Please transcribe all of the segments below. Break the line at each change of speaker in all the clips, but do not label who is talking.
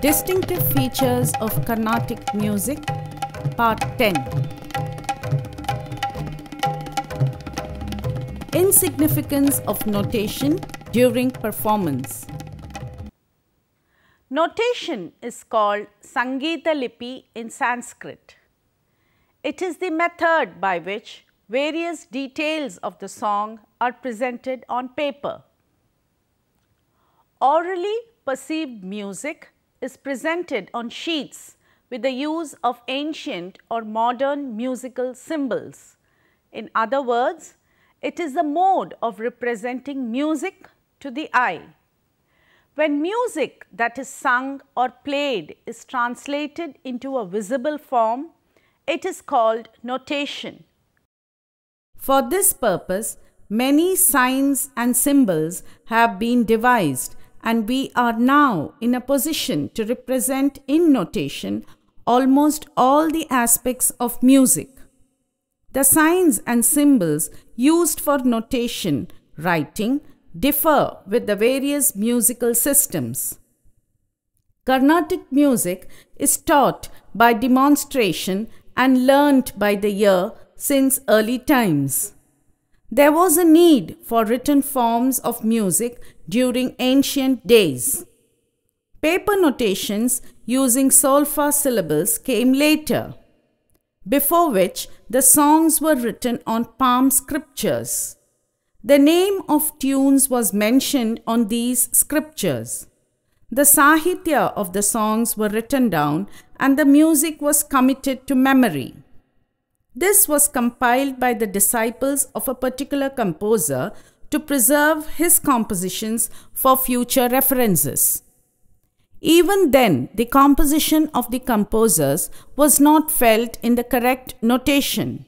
Distinctive Features of Carnatic Music, Part 10. Insignificance of Notation during Performance. Notation is called Sangeeta Lipi in Sanskrit. It is the method by which various details of the song are presented on paper. Orally perceived music is presented on sheets with the use of ancient or modern musical symbols. In other words, it is a mode of representing music to the eye. When music that is sung or played is translated into a visible form, it is called notation. For this purpose, many signs and symbols have been devised, and we are now in a position to represent in notation almost all the aspects of music. The signs and symbols used for notation writing differ with the various musical systems. Carnatic music is taught by demonstration and learnt by the ear since early times. There was a need for written forms of music during ancient days. Paper notations using solfa syllables came later, before which the songs were written on palm scriptures. The name of tunes was mentioned on these scriptures. The sahitya of the songs were written down and the music was committed to memory. This was compiled by the disciples of a particular composer to preserve his compositions for future references. Even then, the composition of the composers was not felt in the correct notation.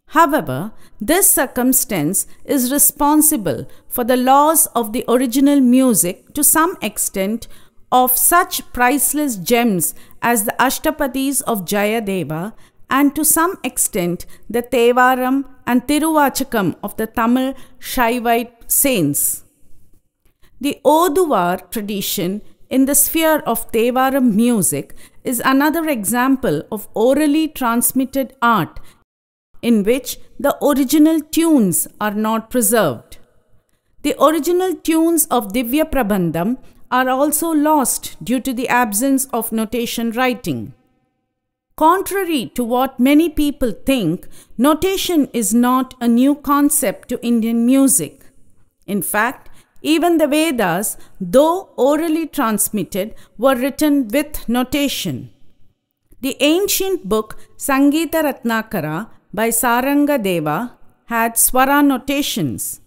However, this circumstance is responsible for the loss of the original music to some extent of such priceless gems as the Ashtapadis of Jayadeva and to some extent the Thevaram and Tiruvachakam of the Tamil Shaivite saints. The Oduvar tradition in the sphere of Thevaram music is another example of orally transmitted art in which the original tunes are not preserved. The original tunes of Divya Prabandham are also lost due to the absence of notation writing. Contrary to what many people think, notation is not a new concept to Indian music. In fact, even the Vedas, though orally transmitted, were written with notation. The ancient book Sangeeta Ratnakara by Saranga Deva had swara notations.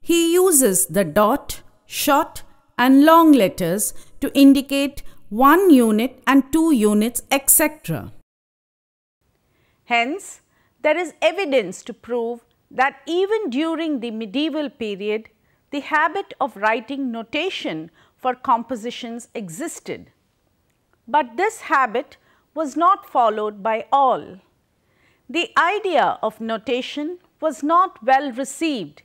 He uses the dot, short and long letters to indicate 1 unit and 2 units, etc. Hence, there is evidence to prove that even during the medieval period, the habit of writing notation for compositions existed. But this habit was not followed by all. The idea of notation was not well received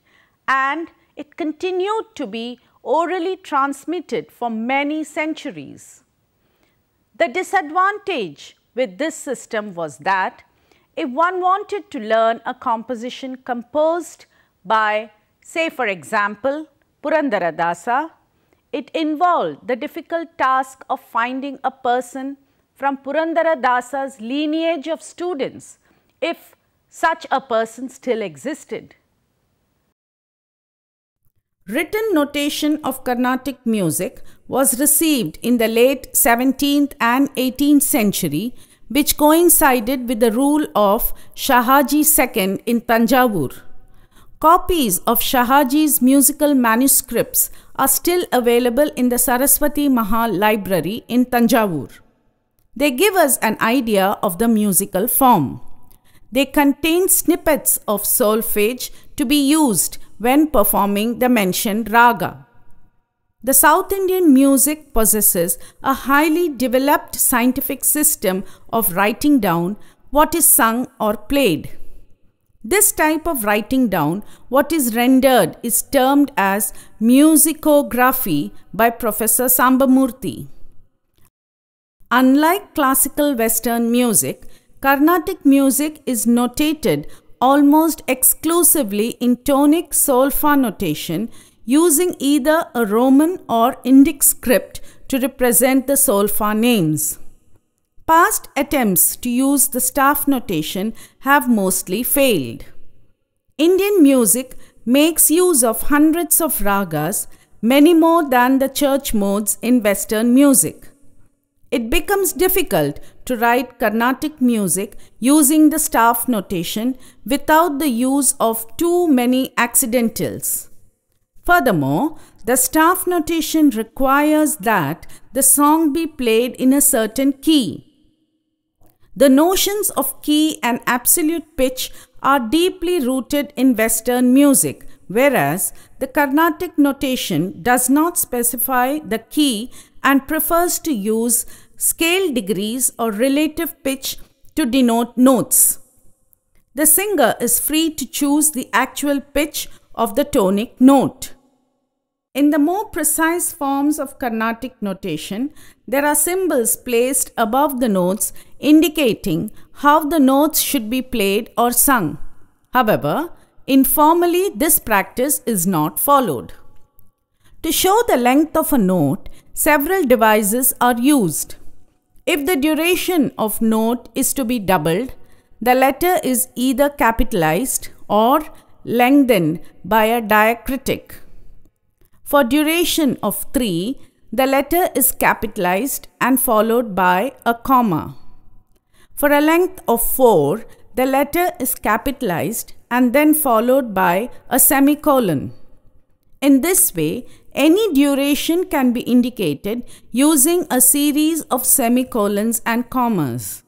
and it continued to be orally transmitted for many centuries. The disadvantage with this system was that if one wanted to learn a composition composed by, say for example, Purandara Dasa, it involved the difficult task of finding a person from Purandara Dasa's lineage of students, if such a person still existed. Written notation of Carnatic music was received in the late 17th and 18th century, which coincided with the rule of Shahaji II in Tanjavur. Copies of Shahaji's musical manuscripts are still available in the Saraswati Mahal Library in Tanjavur. They give us an idea of the musical form. They contain snippets of solfege to be used when performing the mentioned raga. The South Indian music possesses a highly developed scientific system of writing down what is sung or played. This type of writing down what is rendered is termed as musicography by Professor Sambamurthy. Unlike classical Western music, Carnatic music is notated almost exclusively in tonic solfa notation using either a Roman or Indic script to represent the solfa names. Past attempts to use the staff notation have mostly failed. Indian music makes use of hundreds of ragas, many more than the church modes in Western music. It becomes difficult to write Carnatic music using the staff notation without the use of too many accidentals. Furthermore, the staff notation requires that the song be played in a certain key. The notions of key and absolute pitch are deeply rooted in Western music, whereas the Carnatic notation does not specify the key and prefers to use scale degrees or relative pitch to denote notes. The singer is free to choose the actual pitch of the tonic note. In the more precise forms of Carnatic notation, there are symbols placed above the notes indicating how the notes should be played or sung. However, informally this practice is not followed. To show the length of a note, several devices are used. If the duration of note is to be doubled, the letter is either capitalized or lengthened by a diacritic. For duration of 3, the letter is capitalized and followed by a comma. For a length of 4, the letter is capitalized and then followed by a semicolon. In this way, any duration can be indicated using a series of semicolons and commas.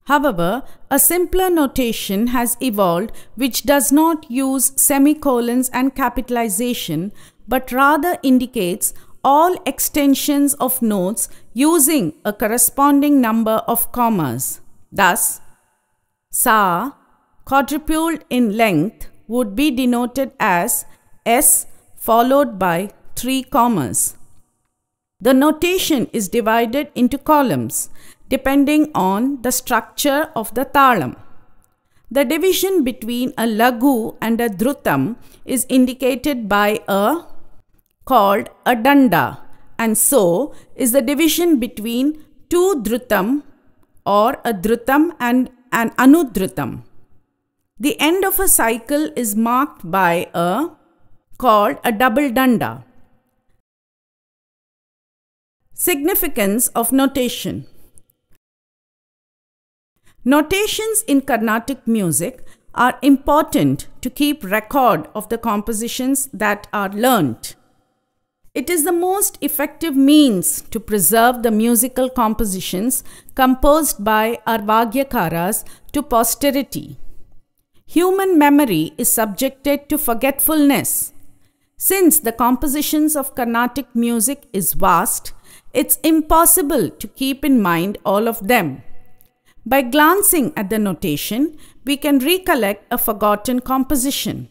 However, a simpler notation has evolved which does not use semicolons and capitalization but rather indicates all extensions of notes using a corresponding number of commas. Thus, sa, quadrupled in length, would be denoted as S followed by 3 commas. The notation is divided into columns depending on the structure of the talam. The division between a lagu and a dhrutam is indicated by a called a danda, and so is the division between 2 dhrutam or a dhrutam and an anudhrutam. The end of a cycle is marked by a called a double danda. Significance of notation. Notations in Carnatic music are important to keep record of the compositions that are learnt. It is the most effective means to preserve the musical compositions composed by our Vagyakaras to posterity. Human memory is subjected to forgetfulness. Since the compositions of Carnatic music is vast, it's impossible to keep in mind all of them. By glancing at the notation, we can recollect a forgotten composition.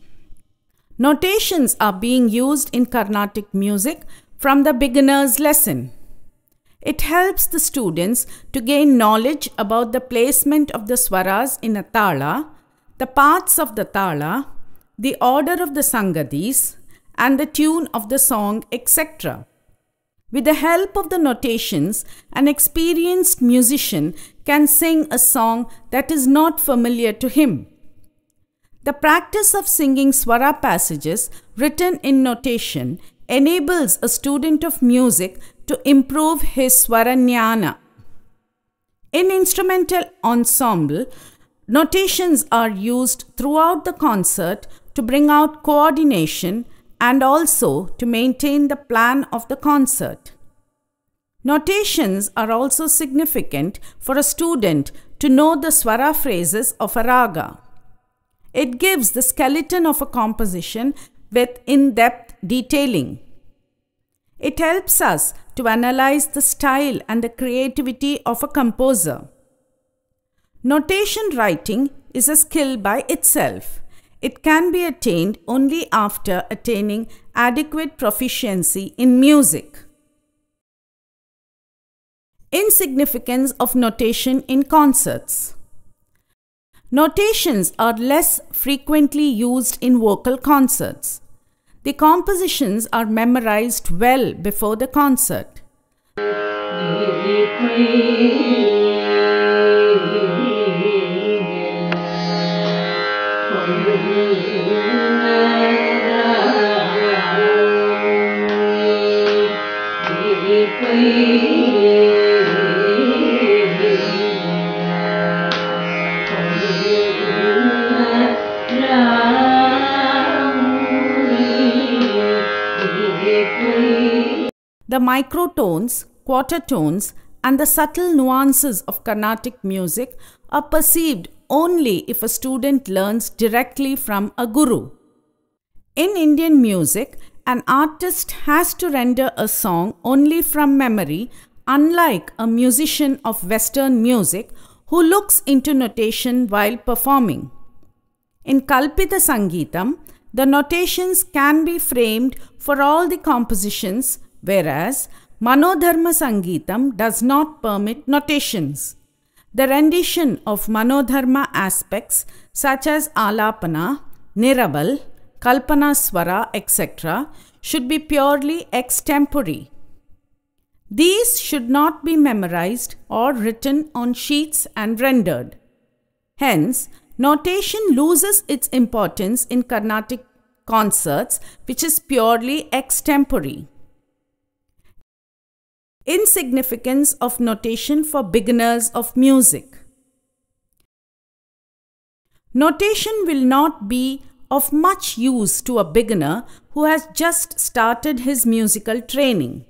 Notations are being used in Carnatic music from the beginner's lesson. It helps the students to gain knowledge about the placement of the swaras in a tala, the parts of the tala, the order of the sangadis, and the tune of the song, etc. With the help of the notations, an experienced musician can sing a song that is not familiar to him. The practice of singing swara passages written in notation enables a student of music to improve his swarajnana. In instrumental ensemble, notations are used throughout the concert to bring out coordination and also to maintain the plan of the concert. Notations are also significant for a student to know the swara phrases of a raga. It gives the skeleton of a composition with in-depth detailing. It helps us to analyze the style and the creativity of a composer. Notation writing is a skill by itself. It can be attained only after attaining adequate proficiency in music. Insignificance of notation in concerts. Notations are less frequently used in vocal concerts. The compositions are memorized well before the concert. The microtones, quarter tones, and the subtle nuances of Carnatic music are perceived only if a student learns directly from a guru. In Indian music, an artist has to render a song only from memory, unlike a musician of Western music who looks into notation while performing. In Kalpita Sangeetam, the notations can be framed for all the compositions, whereas Manodharma Sangeetam does not permit notations. The rendition of Manodharma aspects such as Alapana, Niraval, Kalpana Swara, etc. should be purely extempore. These should not be memorized or written on sheets and rendered. Hence, notation loses its importance in Carnatic concerts, which is purely extempore. Insignificance of notation for beginners of music. Notation will not be of much use to a beginner who has just started his musical training.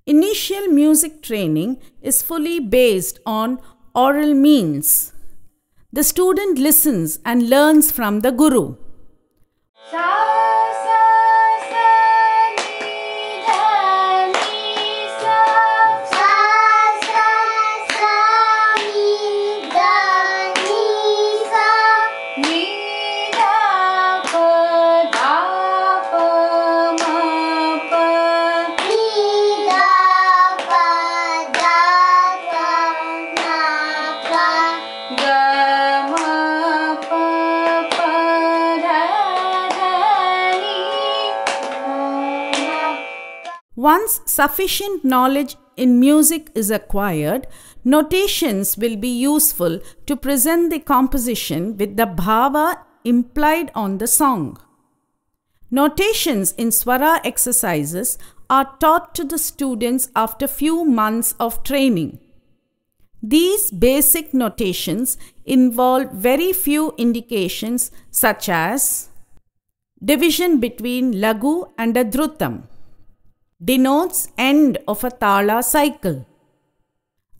Initial music training is fully based on oral means. The student listens and learns from the guru. Once sufficient knowledge in music is acquired, notations will be useful to present the composition with the bhava implied on the song. Notations in Swara exercises are taught to the students after few months of training. These basic notations involve very few indications such as division between Lagu and a Dhrutam, denotes end of a Tala cycle.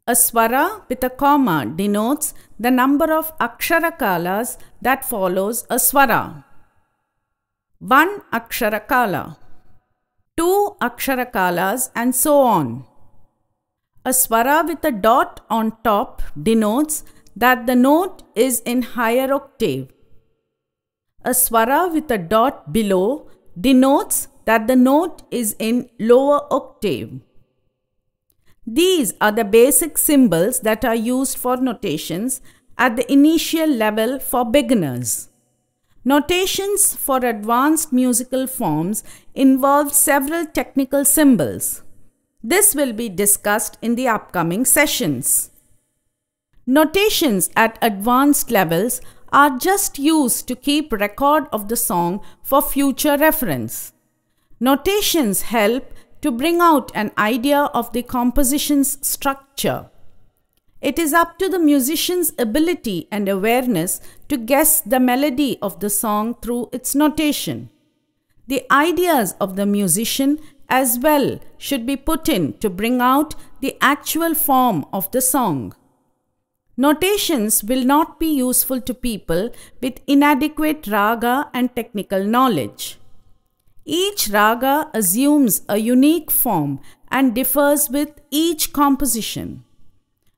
A Swara with a comma denotes the number of Aksharakalas that follows a Swara. 1 Aksharakala, 2 Aksharakalas, and so on. A Swara with a dot on top denotes that the note is in higher octave. A Swara with a dot below denotes that the note is in lower octave. These are the basic symbols that are used for notations at the initial level for beginners. Notations for advanced musical forms involve several technical symbols. This will be discussed in the upcoming sessions. Notations at advanced levels are just used to keep record of the song for future reference. Notations help to bring out an idea of the composition's structure. It is up to the musician's ability and awareness to guess the melody of the song through its notation. The ideas of the musician as well should be put in to bring out the actual form of the song. Notations will not be useful to people with inadequate raga and technical knowledge. Each raga assumes a unique form and differs with each composition.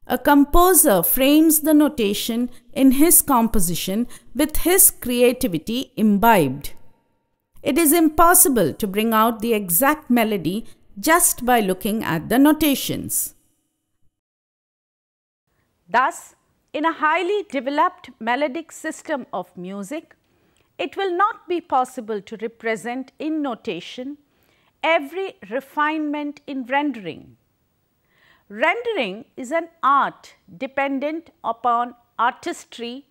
A composer frames the notation in his composition with his creativity imbibed. It is impossible to bring out the exact melody just by looking at the notations. Thus, in a highly developed melodic system of music, it will not be possible to represent in notation every refinement in rendering. Rendering is an art dependent upon artistry,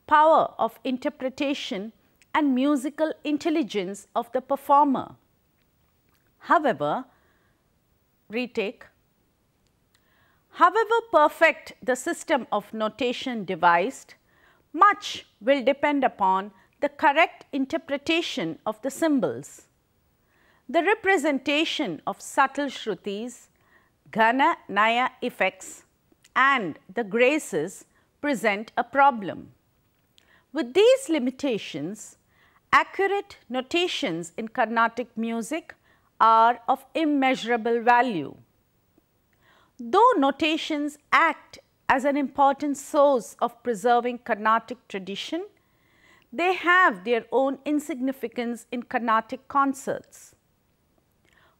power of interpretation and musical intelligence of the performer. However, retake. However perfect the system of notation devised, much will depend upon the correct interpretation of the symbols. The representation of subtle shrutis, ghana naya effects and the graces present a problem. With these limitations, accurate notations in Carnatic music are of immeasurable value. Though notations act as an important source of preserving Carnatic tradition, they have their own insignificance in Carnatic concerts.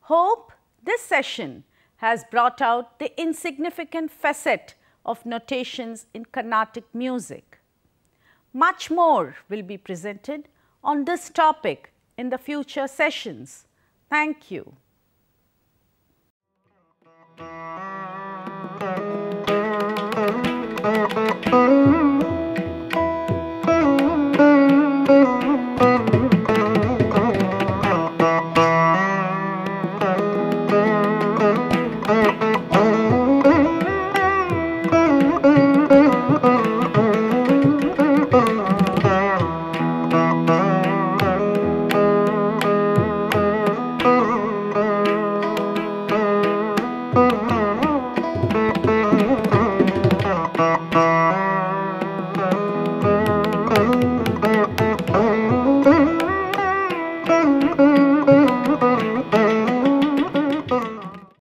Hope this session has brought out the insignificant facet of notations in Carnatic music. Much more will be presented on this topic in the future sessions. Thank you.